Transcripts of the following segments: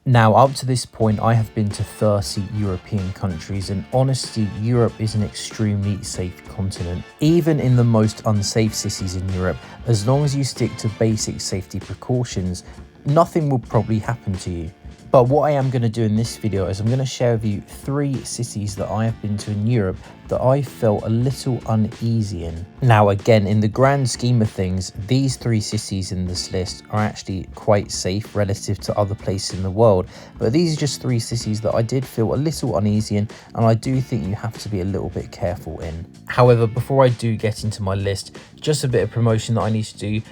Now, up to this point, I have been to 30 European countries, and honestly, Europe is an extremely safe continent. Even in the most unsafe cities in Europe, as long as you stick to basic safety precautions, nothing will probably happen to you. But what I am going to do in this video is I'm going to share with you 3 cities that I have been to in Europe that I felt a little uneasy in. Now, again, in the grand scheme of things, these 3 cities in this list are actually quite safe relative to other places in the world. But these are just 3 cities that I did feel a little uneasy in, and I do think you have to be a little bit careful in. However, before I do get into my list, just a bit of promotion that I need to do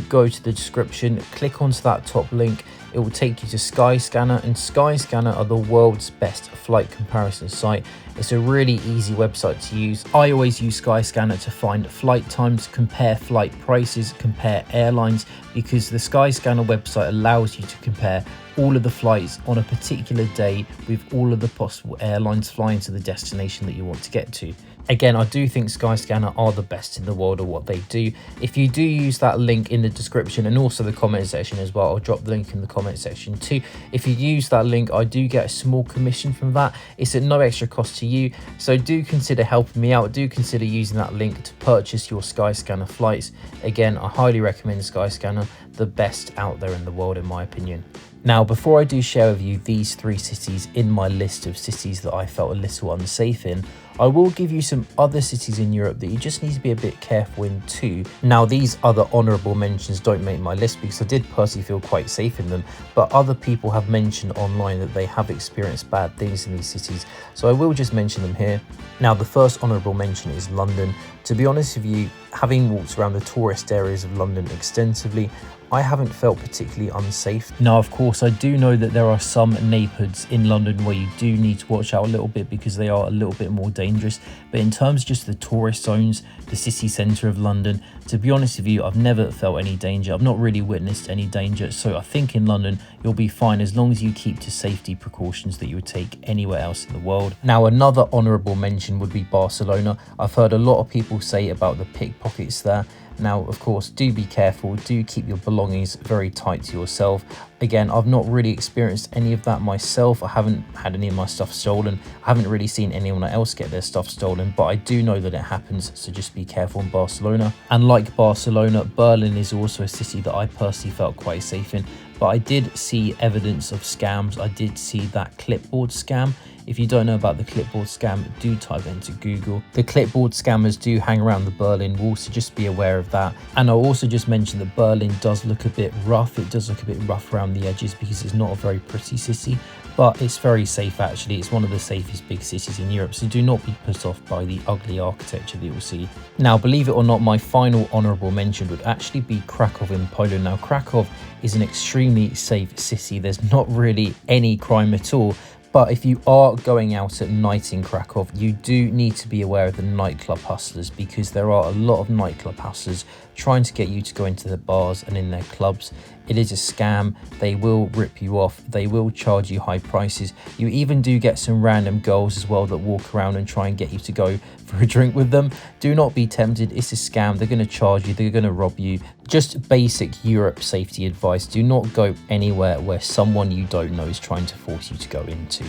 go to the description, click onto that top link. It will take you to Skyscanner, and Skyscanner are the world's best flight comparison site. It's a really easy website to use. I always use Skyscanner to find flight times, compare flight prices, compare airlines, because the Skyscanner website allows you to compare all of the flights on a particular day with all of the possible airlines flying to the destination that you want to get to. Again, I do think Skyscanner are the best in the world at what they do. If you do use that link in the description and also the comment section as well, I'll drop the link in the comment section too. If you use that link, I do get a small commission from that. It's at no extra cost to you, so do consider helping me out. Do consider using that link to purchase your Skyscanner flights. Again, I highly recommend Skyscanner, the best out there in the world in my opinion. Now, before I do share with you these 3 cities in my list of cities that I felt a little unsafe in, I will give you some other cities in Europe that you just need to be a bit careful in too. Now, these other honourable mentions don't make my list because I did personally feel quite safe in them, but other people have mentioned online that they have experienced bad things in these cities, so I will just mention them here. Now, the first honourable mention is London. To be honest with you, having walked around the tourist areas of London extensively, I haven't felt particularly unsafe. Now, of course, I do know that there are some neighbourhoods in London where you do need to watch out a little bit because they are a little bit more dangerous. But in terms of just the tourist zones, the city centre of London, to be honest with you, I've never felt any danger. I've not really witnessed any danger. So I think in London, you'll be fine as long as you keep to safety precautions that you would take anywhere else in the world. Now, another honourable mention would be Barcelona. I've heard a lot of people say about the pickpockets there. Now, of course, do be careful, do keep your belongings very tight to yourself. Again, I've not really experienced any of that myself. I haven't had any of my stuff stolen. I haven't really seen anyone else get their stuff stolen, but I do know that it happens, so just be careful in Barcelona. And like Barcelona, Berlin is also a city that I personally felt quite safe in, but I did see evidence of scams. I did see that clipboard scam. If you don't know about the clipboard scam, do type it into Google. The clipboard scammers do hang around the Berlin wall, so just be aware of that. And I'll also just mention that Berlin does look a bit rough. It does look a bit rough around the edges because it's not a very pretty city, but it's very safe actually. It's one of the safest big cities in Europe, so do not be put off by the ugly architecture that you'll see. Now, believe it or not, my final honourable mention would actually be Krakow in Poland. Now, Krakow is an extremely safe city. There's not really any crime at all. But if you are going out at night in Krakow, you do need to be aware of the nightclub hustlers, because there are a lot of nightclub hustlers trying to get you to go into the bars and in their clubs. It is a scam. They will rip you off. They will charge you high prices. You even do get some random girls as well that walk around and try and get you to go for a drink with them. Do not be tempted. It's a scam. They're going to charge you. They're going to rob you. Just basic Europe safety advice. Do not go anywhere where someone you don't know is trying to force you to go into.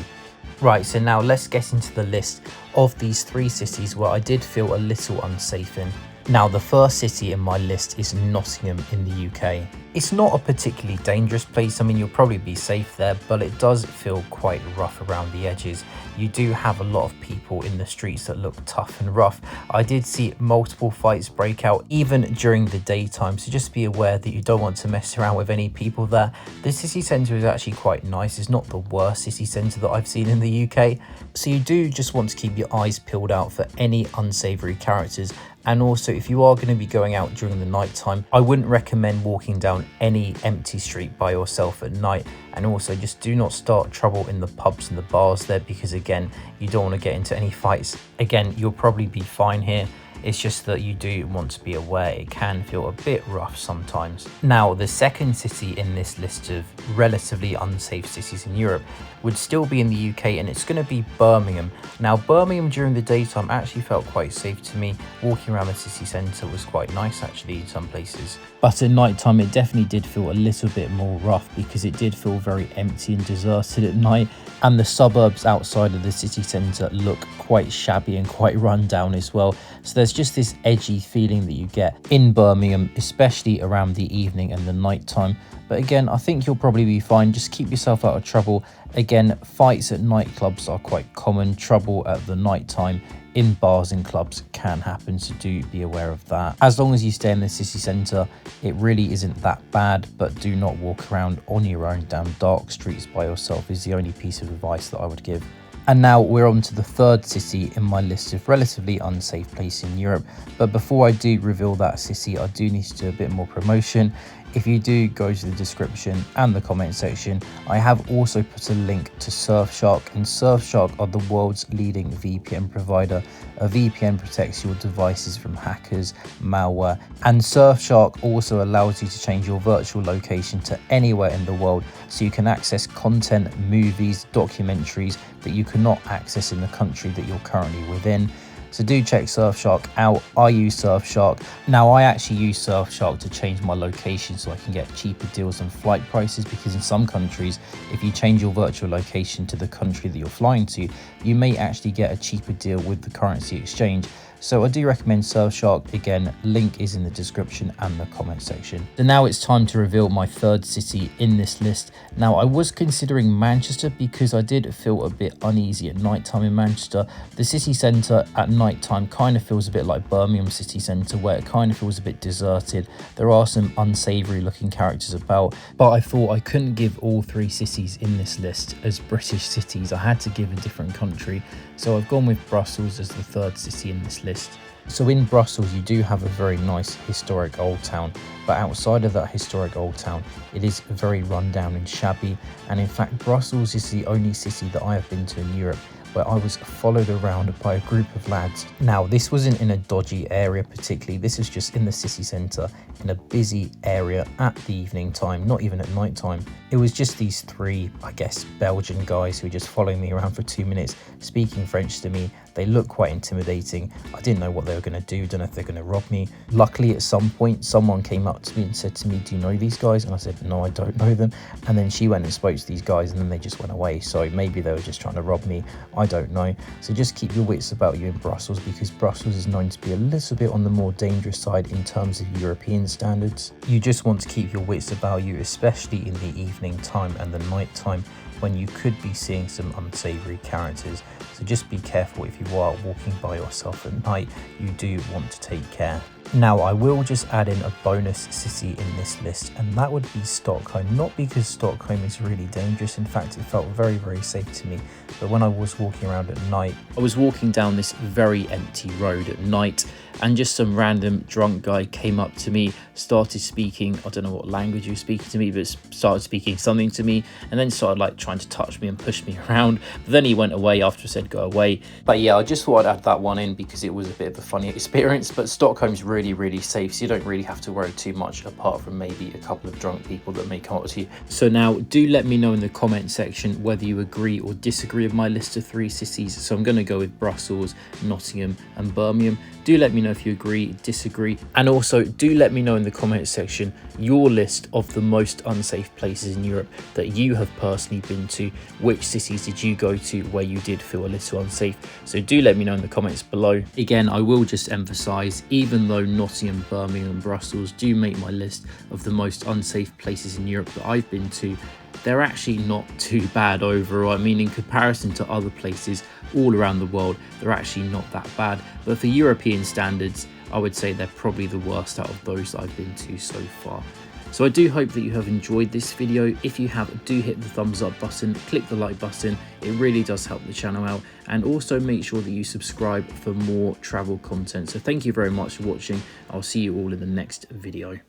Right, so now let's get into the list of these 3 cities where I did feel a little unsafe in. Now, the first city in my list is Nottingham in the UK. It's not a particularly dangerous place. I mean, you'll probably be safe there, but it does feel quite rough around the edges. You do have a lot of people in the streets that look tough and rough. I did see multiple fights break out even during the daytime, so just be aware that you don't want to mess around with any people there. The city centre is actually quite nice. It's not the worst city centre that I've seen in the UK, so you do just want to keep your eyes peeled out for any unsavoury characters. And also, if you are going to be going out during the night time, I wouldn't recommend walking down any empty street by yourself at night. And also, just do not start trouble in the pubs and the bars there, because again, you don't want to get into any fights. Again, you'll probably be fine here. It's just that you do want to be aware it can feel a bit rough sometimes. Now, the second city in this list of relatively unsafe cities in Europe would still be in the UK, and it's going to be Birmingham. Now, Birmingham during the daytime actually felt quite safe to me. Walking around the city centre was quite nice actually in some places. But at night time it definitely did feel a little bit more rough, because it did feel very empty and deserted at night, and the suburbs outside of the city centre look quite shabby and quite run down as well. So there's just this edgy feeling that you get in Birmingham, especially around the evening and the night time. But again, I think you'll probably be fine. Just keep yourself out of trouble. Again, fights at nightclubs are quite common. Trouble at the night time in bars and clubs can happen, so do be aware of that. As long as you stay in the city centre, it really isn't that bad, but do not walk around on your own down dark streets by yourself is the only piece of advice that I would give. And now we're on to the third city in my list of relatively unsafe places in Europe. But before I do reveal that city, I do need to do a bit more promotion. If you do go to the description and the comment section, I have also put a link to Surfshark, and Surfshark are the world's leading VPN provider. A VPN protects your devices from hackers, malware, and Surfshark also allows you to change your virtual location to anywhere in the world, so you can access content, movies, documentaries that you cannot access in the country that you're currently within. So do check Surfshark out. I use Surfshark. Now, I actually use Surfshark to change my location so I can get cheaper deals on flight prices, because in some countries, if you change your virtual location to the country that you're flying to, you may actually get a cheaper deal with the currency exchange. So I do recommend Surfshark. Again, link is in the description and the comment section. So now it's time to reveal my third city in this list. Now, I was considering Manchester because I did feel a bit uneasy at night time in Manchester. The city centre at night time kind of feels a bit like Birmingham city centre, where it kind of feels a bit deserted. There are some unsavoury looking characters about, but I thought I couldn't give all three cities in this list as British cities. I had to give a different country. So I've gone with Brussels as the third city in this list. So in Brussels, you do have a very nice historic old town, but outside of that historic old town, it is very rundown and shabby. And in fact, Brussels is the only city that I have been to in Europe where I was followed around by a group of lads. Now, this wasn't in a dodgy area particularly. This was just in the city centre, in a busy area at the evening time, not even at night time. It was just these three, I guess, Belgian guys who were just following me around for 2 minutes, speaking French to me. They looked quite intimidating. I didn't know what they were going to do. Don't know if they're going to rob me. Luckily, at some point, someone came up to me and said to me, "Do you know these guys?" And I said, "No, I don't know them." And then she went and spoke to these guys, and then they just went away. So maybe they were just trying to rob me. I don't know. So just keep your wits about you in Brussels, because Brussels is known to be a little bit on the more dangerous side in terms of European standards. You just want to keep your wits about you, especially in the evening time and the night time, when you could be seeing some unsavory characters. So just be careful if you are walking by yourself at night. You do want to take care. Now, I will just add in a bonus city in this list, and that would be Stockholm. Not because Stockholm is really dangerous. In fact, it felt very, very safe to me. But when I was walking around at night, I was walking down this very empty road at night, and just some random drunk guy came up to me, started speaking, I don't know what language he was speaking to me, but started speaking something to me, and then started like trying to touch me and push me around. But then he went away after I said go away. But yeah, I just thought I'd add that one in because it was a bit of a funny experience. But Stockholm's really, really safe, so you don't really have to worry too much, apart from maybe a couple of drunk people that may come up to you. So now do let me know in the comment section whether you agree or disagree with my list of 3 cities. So I'm going to go with Brussels, Nottingham and Birmingham. Do let me know if you agree, disagree, and also do let me know in the comment section your list of the most unsafe places in Europe that you have personally been to. Which cities did you go to where you did feel a little unsafe? So do let me know in the comments below. Again, I will just emphasize, even though Nottingham, Birmingham and Brussels do make my list of the most unsafe places in Europe that I've been to, they're actually not too bad overall. I mean, in comparison to other places all around the world, they're actually not that bad. But for European standards, I would say they're probably the worst out of those that I've been to so far. So I do hope that you have enjoyed this video. If you have, do hit the thumbs up button, click the like button. It really does help the channel out. And also make sure that you subscribe for more travel content. So thank you very much for watching. I'll see you all in the next video.